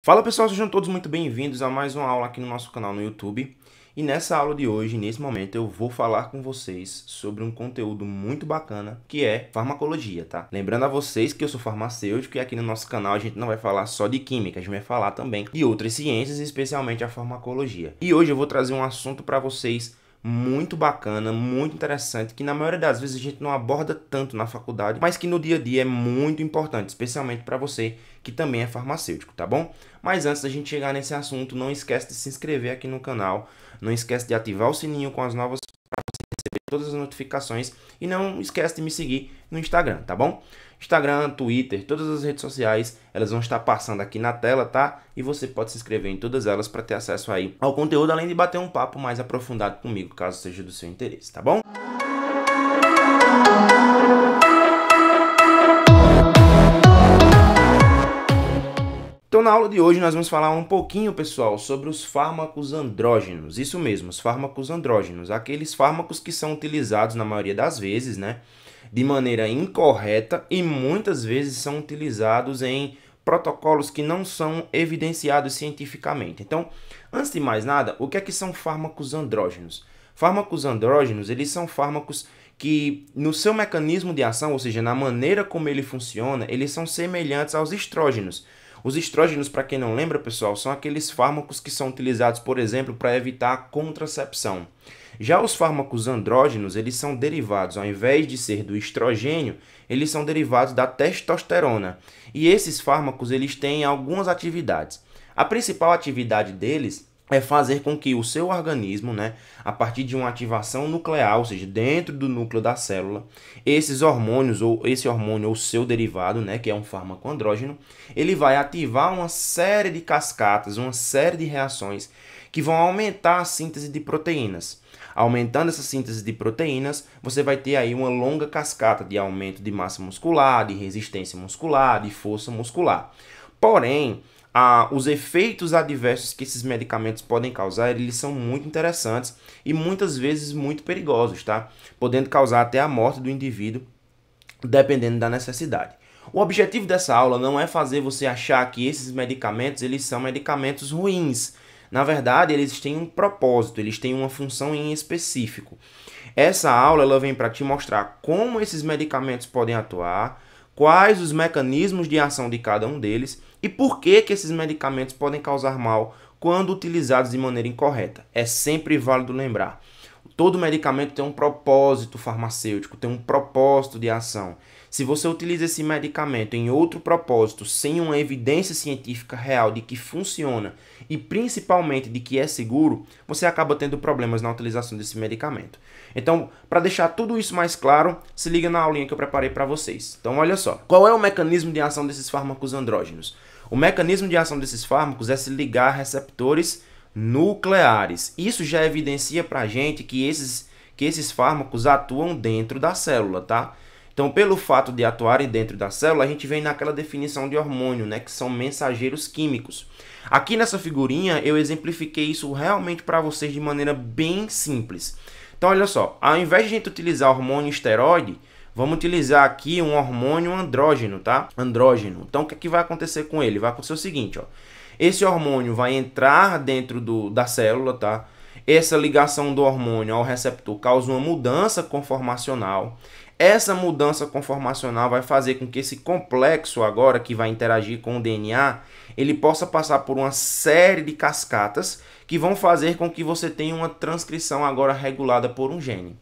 Fala pessoal, sejam todos muito bem-vindos a mais uma aula aqui no nosso canal no YouTube. E nessa aula de hoje, nesse momento, eu vou falar com vocês sobre um conteúdo muito bacana, que é farmacologia, tá? Lembrando a vocês que eu sou farmacêutico e aqui no nosso canal a gente não vai falar só de química, a gente vai falar também de outras ciências, especialmente a farmacologia. E hoje eu vou trazer um assunto para vocês muito bacana, muito interessante, que na maioria das vezes a gente não aborda tanto na faculdade, mas que no dia a dia é muito importante, especialmente para você que também é farmacêutico, tá bom? Mas antes da gente chegar nesse assunto, não esquece de se inscrever aqui no canal, não esquece de ativar o sininho com as novas para você receber todas as notificações e não esquece de me seguir no Instagram, tá bom? Instagram, Twitter, todas as redes sociais, elas vão estar passando aqui na tela, tá? E você pode se inscrever em todas elas para ter acesso aí ao conteúdo, além de bater um papo mais aprofundado comigo, caso seja do seu interesse, tá bom? Então, na aula de hoje, nós vamos falar um pouquinho, pessoal, sobre os fármacos andrógenos. Isso mesmo, os fármacos andrógenos, aqueles fármacos que são utilizados, na maioria das vezes, né, de maneira incorreta e muitas vezes são utilizados em protocolos que não são evidenciados cientificamente. Então, antes de mais nada, o que é que são fármacos andrógenos? Fármacos andrógenos, eles são fármacos que, no seu mecanismo de ação, ou seja, na maneira como ele funciona, eles são semelhantes aos estrógenos. Os estrógenos, para quem não lembra, pessoal, são aqueles fármacos que são utilizados, por exemplo, para evitar a contracepção. Já os fármacos andrógenos, eles são derivados, ao invés de ser do estrogênio, eles são derivados da testosterona. E esses fármacos, eles têm algumas atividades. A principal atividade deles é fazer com que o seu organismo, né, a partir de uma ativação nuclear, ou seja, dentro do núcleo da célula, esses hormônios, ou esse hormônio ou seu derivado, né, que é um fármaco andrógeno, ele vai ativar uma série de cascatas, uma série de reações que vão aumentar a síntese de proteínas. Aumentando essa síntese de proteínas, você vai ter aí uma longa cascata de aumento de massa muscular, de resistência muscular, de força muscular. Porém, os efeitos adversos que esses medicamentos podem causar, eles são muito interessantes e muitas vezes muito perigosos, tá? Podendo causar até a morte do indivíduo, dependendo da necessidade. O objetivo dessa aula não é fazer você achar que esses medicamentos, eles são medicamentos ruins. Na verdade, eles têm um propósito, eles têm uma função em específico. Essa aula ela vem para te mostrar como esses medicamentos podem atuar, quais os mecanismos de ação de cada um deles e por que esses medicamentos podem causar mal quando utilizados de maneira incorreta. É sempre válido lembrar. Todo medicamento tem um propósito farmacêutico, tem um propósito de ação. Se você utiliza esse medicamento em outro propósito, sem uma evidência científica real de que funciona e principalmente de que é seguro, você acaba tendo problemas na utilização desse medicamento. Então, para deixar tudo isso mais claro, se liga na aulinha que eu preparei para vocês. Então, olha só. Qual é o mecanismo de ação desses fármacos andrógenos? O mecanismo de ação desses fármacos é se ligar a receptores nucleares. Isso já evidencia para a gente que esses fármacos atuam dentro da célula, tá? Então, pelo fato de atuarem dentro da célula, a gente vem naquela definição de hormônio, né, que são mensageiros químicos. Aqui nessa figurinha, eu exemplifiquei isso realmente para vocês de maneira bem simples. Então, olha só, ao invés de a gente utilizar hormônio esteroide, vamos utilizar aqui um hormônio andrógeno, tá? Andrógeno. Então, o que é que vai acontecer com ele? Vai acontecer o seguinte, ó. Esse hormônio vai entrar dentro da célula, tá? Essa ligação do hormônio ao receptor causa uma mudança conformacional. Essa mudança conformacional vai fazer com que esse complexo agora, que vai interagir com o DNA, ele possa passar por uma série de cascatas que vão fazer com que você tenha uma transcrição agora regulada por um gene.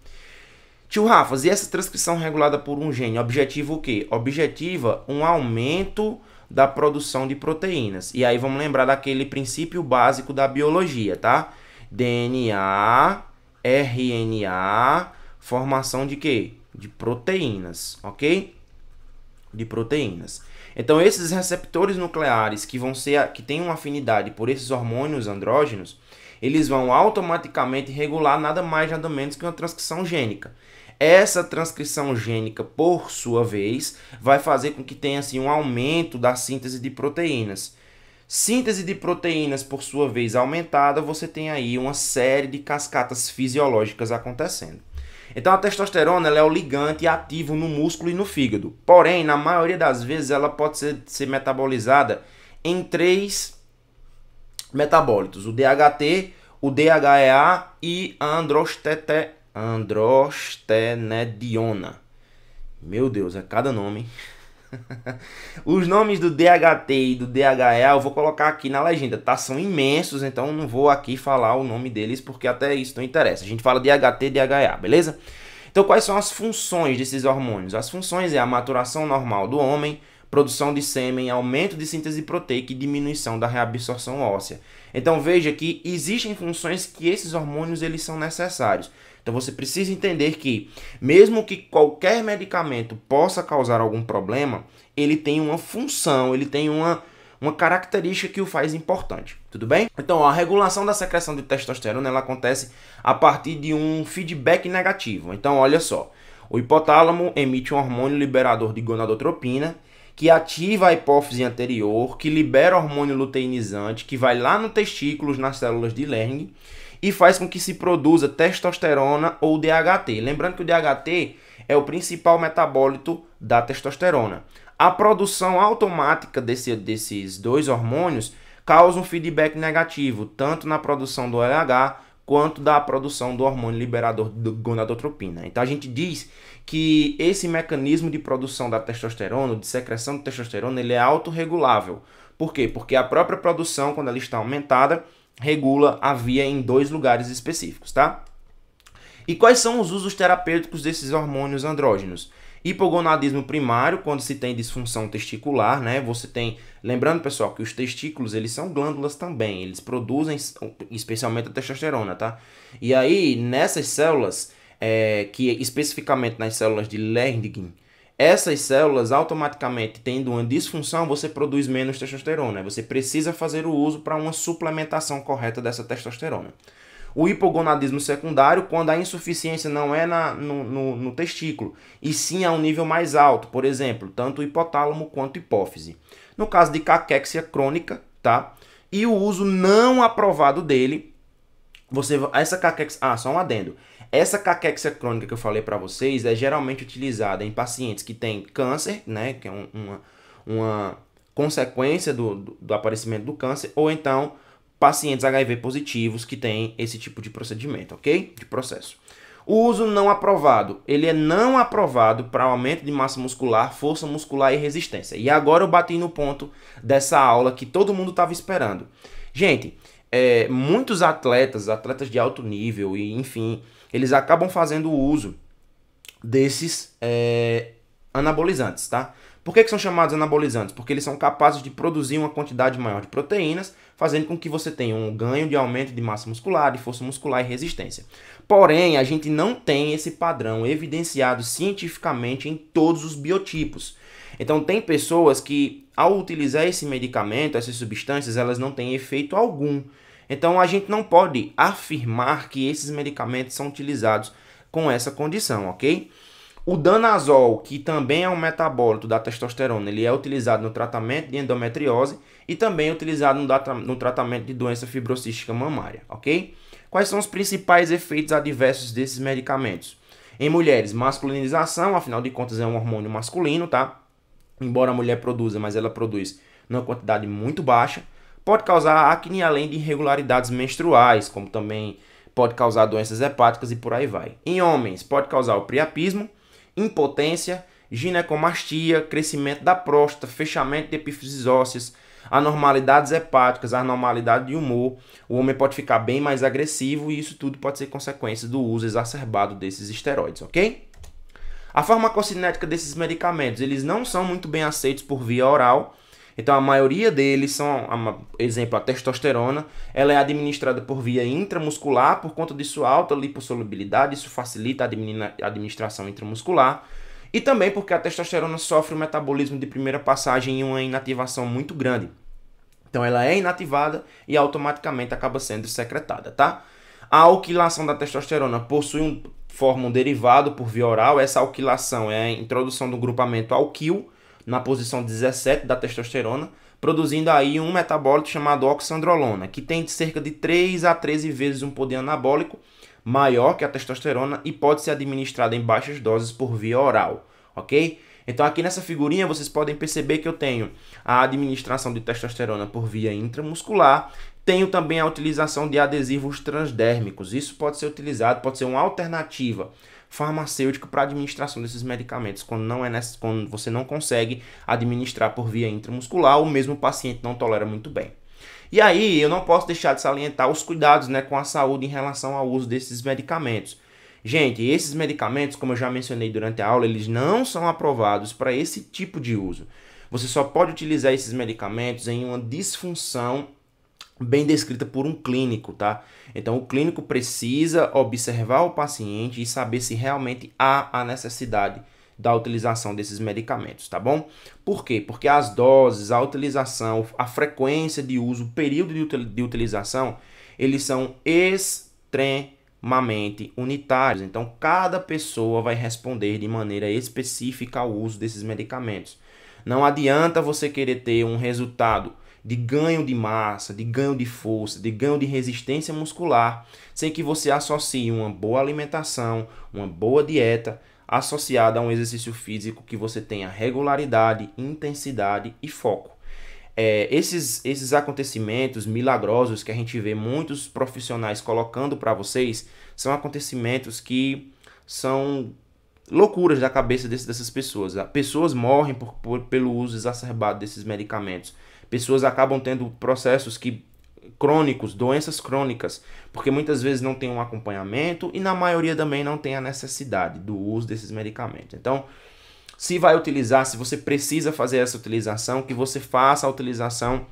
Tio Rafas, e essa transcrição regulada por um gene, objetivo o quê? Objetiva um aumento da produção de proteínas. E aí vamos lembrar daquele princípio básico da biologia, tá? DNA, RNA, formação de quê? De proteínas, ok? De proteínas. Então, esses receptores nucleares que têm uma afinidade por esses hormônios andrógenos, eles vão automaticamente regular nada mais nada menos que uma transcrição gênica. Essa transcrição gênica, por sua vez, vai fazer com que tenha assim, um aumento da síntese de proteínas. Síntese de proteínas, por sua vez, aumentada, você tem aí uma série de cascatas fisiológicas acontecendo. Então a testosterona ela é o ligante ativo no músculo e no fígado. Porém, na maioria das vezes, ela pode ser metabolizada em três metabólitos, o DHT, o DHEA e a androstenediona. Meu Deus, é cada nome. Os nomes do DHT e do DHEA eu vou colocar aqui na legenda, tá? São imensos, então não vou aqui falar o nome deles porque até isso não interessa. A gente fala DHT e DHEA, beleza? Então quais são as funções desses hormônios? As funções é a maturação normal do homem, produção de sêmen, aumento de síntese proteica e diminuição da reabsorção óssea. Então veja que existem funções que esses hormônios eles são necessários. Então você precisa entender que, mesmo que qualquer medicamento possa causar algum problema, ele tem uma função, ele tem uma característica que o faz importante, tudo bem? Então a regulação da secreção de testosterona ela acontece a partir de um feedback negativo. Então olha só, o hipotálamo emite um hormônio liberador de gonadotropina, que ativa a hipófise anterior, que libera hormônio luteinizante, que vai lá no testículo, nas células de Lehigh, e faz com que se produza testosterona ou DHT. Lembrando que o DHT é o principal metabólito da testosterona. A produção automática desses dois hormônios causa um feedback negativo, tanto na produção do LH quanto da produção do hormônio liberador de gonadotropina. Então a gente diz que esse mecanismo de produção da testosterona, de secreção de testosterona, ele é autorregulável. Por quê? Porque a própria produção, quando ela está aumentada, regula a via em dois lugares específicos, tá? E quais são os usos terapêuticos desses hormônios andrógenos? Hipogonadismo primário, quando se tem disfunção testicular, né? Você tem, lembrando pessoal, que os testículos, eles são glândulas também, eles produzem especialmente a testosterona, tá? E aí, nessas células, que especificamente nas células de Leydig, essas células automaticamente tendo uma disfunção, você produz menos testosterona. Você precisa fazer o uso para uma suplementação correta dessa testosterona. O hipogonadismo secundário, quando a insuficiência não é no testículo, e sim a um nível mais alto, por exemplo, tanto o hipotálamo quanto a hipófise. No caso de caquexia crônica, tá? E o uso não aprovado dele, essa caquexia, só um adendo. Essa caquexia crônica que eu falei para vocês é geralmente utilizada em pacientes que têm câncer, né, que é uma consequência do aparecimento do câncer, ou então pacientes HIV positivos que têm esse tipo de procedimento, ok? De processo. O uso não aprovado, ele é não aprovado para aumento de massa muscular, força muscular e resistência. E agora eu bati no ponto dessa aula que todo mundo estava esperando. Gente, muitos atletas de alto nível e enfim, eles acabam fazendo uso desses anabolizantes, tá? Por que são chamados anabolizantes? Porque eles são capazes de produzir uma quantidade maior de proteínas, fazendo com que você tenha um ganho de aumento de massa muscular, de força muscular e resistência. Porém, a gente não tem esse padrão evidenciado cientificamente em todos os biotipos. Então, tem pessoas que, ao utilizar esse medicamento, essas substâncias, elas não têm efeito algum. Então, a gente não pode afirmar que esses medicamentos são utilizados com essa condição, ok? O danazol, que também é um metabólito da testosterona, ele é utilizado no tratamento de endometriose e também é utilizado no tratamento de doença fibrocística mamária, ok? Quais são os principais efeitos adversos desses medicamentos? Em mulheres, masculinização, afinal de contas é um hormônio masculino, tá? Embora a mulher produza, mas ela produz numa quantidade muito baixa. Pode causar acne, além de irregularidades menstruais, como também pode causar doenças hepáticas e por aí vai. Em homens, pode causar o priapismo, impotência, ginecomastia, crescimento da próstata, fechamento de epífises ósseas, anormalidades hepáticas, anormalidade de humor. O homem pode ficar bem mais agressivo e isso tudo pode ser consequência do uso exacerbado desses esteroides, ok? A farmacocinética desses medicamentos, eles não são muito bem aceitos por via oral. Então a maioria deles são, exemplo, a testosterona, ela é administrada por via intramuscular por conta de sua alta lipossolubilidade, isso facilita a administração intramuscular, e também porque a testosterona sofre um metabolismo de primeira passagem e uma inativação muito grande. Então ela é inativada e automaticamente acaba sendo secretada, tá? A alquilação da testosterona forma um derivado por via oral. Essa alquilação é a introdução do grupamento alquil na posição 17 da testosterona, produzindo aí um metabólito chamado oxandrolona, que tem cerca de 3 a 13 vezes um poder anabólico maior que a testosterona e pode ser administrado em baixas doses por via oral, ok? Então aqui nessa figurinha vocês podem perceber que eu tenho a administração de testosterona por via intramuscular, Tenho também a utilização de adesivos transdérmicos. Isso pode ser utilizado, pode ser uma alternativa farmacêutica para a administração desses medicamentos, quando você não consegue administrar por via intramuscular, ou mesmo o paciente não tolera muito bem. E aí, eu não posso deixar de salientar os cuidados, né, com a saúde em relação ao uso desses medicamentos. Gente, esses medicamentos, como eu já mencionei durante a aula, eles não são aprovados para esse tipo de uso. Você só pode utilizar esses medicamentos em uma disfunção bem descrita por um clínico, tá? Então, o clínico precisa observar o paciente e saber se realmente há a necessidade da utilização desses medicamentos, tá bom? Por quê? Porque as doses, a utilização, a frequência de uso, o período de utilização, eles são extremamente unitários. Então, cada pessoa vai responder de maneira específica ao uso desses medicamentos. Não adianta você querer ter um resultado de ganho de massa, de ganho de força, de ganho de resistência muscular, sem que você associe uma boa alimentação, uma boa dieta, associada a um exercício físico que você tenha regularidade, intensidade e foco. Esses acontecimentos milagrosos que a gente vê muitos profissionais colocando para vocês, são acontecimentos que são loucuras da cabeça dessas pessoas. Pessoas morrem pelo uso exacerbado desses medicamentos. Pessoas acabam tendo processos crônicos, doenças crônicas, porque muitas vezes não tem um acompanhamento e na maioria também não tem a necessidade do uso desses medicamentos. Então, se vai utilizar, se você precisa fazer essa utilização, que você faça a utilização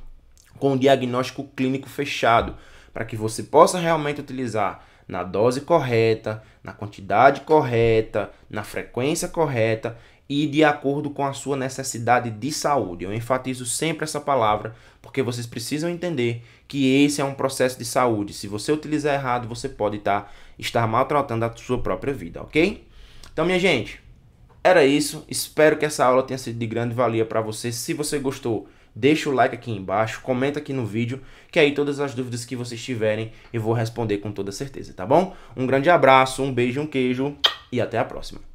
com um diagnóstico clínico fechado, para que você possa realmente utilizar na dose correta, na quantidade correta, na frequência correta e de acordo com a sua necessidade de saúde. Eu enfatizo sempre essa palavra, porque vocês precisam entender que esse é um processo de saúde. Se você utilizar errado, você pode estar maltratando a sua própria vida, ok? Então, minha gente, era isso. Espero que essa aula tenha sido de grande valia para você. Se você gostou, deixa o like aqui embaixo, comenta aqui no vídeo, que aí todas as dúvidas que vocês tiverem eu vou responder com toda certeza, tá bom? Um grande abraço, um beijo, um queijo e até a próxima.